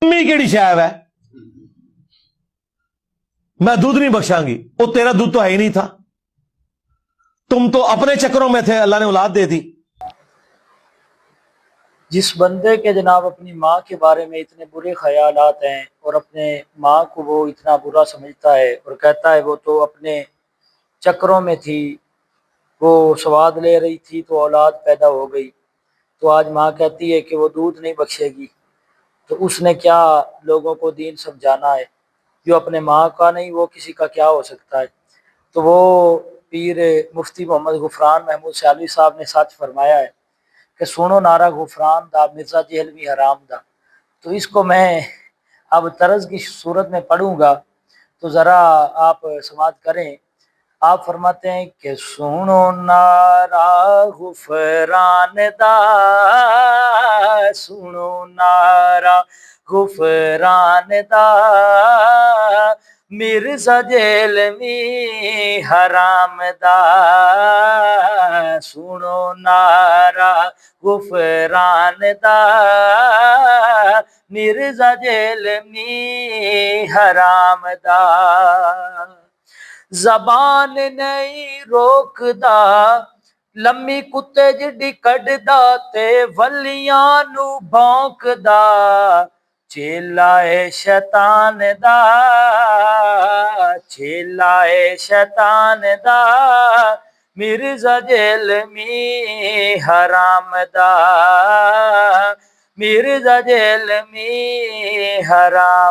अम्मी केड़ी शैब है, मैं दूध नहीं बख्शांगी, वो तेरा दूध तो है ही नहीं था, तुम तो अपने चक्करों में थे, अल्लाह ने औलाद दे दी। जिस बंदे के जनाब अपनी माँ के बारे में इतने बुरे ख्यालात हैं और अपने माँ को वो इतना बुरा समझता है और कहता है वो तो अपने चक्करों में थी, वो स्वाद ले रही थी तो औलाद पैदा हो गई, तो आज माँ कहती है कि वो दूध नहीं बख्शेगी, तो उसने क्या लोगों को दीन समझाना है। जो अपने माँ का नहीं वो किसी का क्या हो सकता है। तो वो पीर मुफ्ती मोहम्मद गुफरान महमूद शालवी साहब ने सच फरमाया है कि सुनो नारा गुफरान दा मिर्ज़ा जहलवी हराम दा। तो इसको मैं अब तर्ज की सूरत में पढ़ूंगा, तो ज़रा आप समाअत करें। आप फरमाते हैं कि सुनो नारा गुफरान दा, सुनो नारा गुफरान दा, मिर्ज़ा जहलवी हराम दा। सुनो नारा गुफरान दा, मिर्ज़ा जहलवी हराम दा। ज़बान नहीं रोकदा लम्मी कुत्ते जिड्डी कढदा ते वलियां नू भौंकदा, चेला है शैतान दा, चेला है शैतान दा, मिर्ज़ा जहलवी हराम दा, मिर्ज़ा जहलवी हराम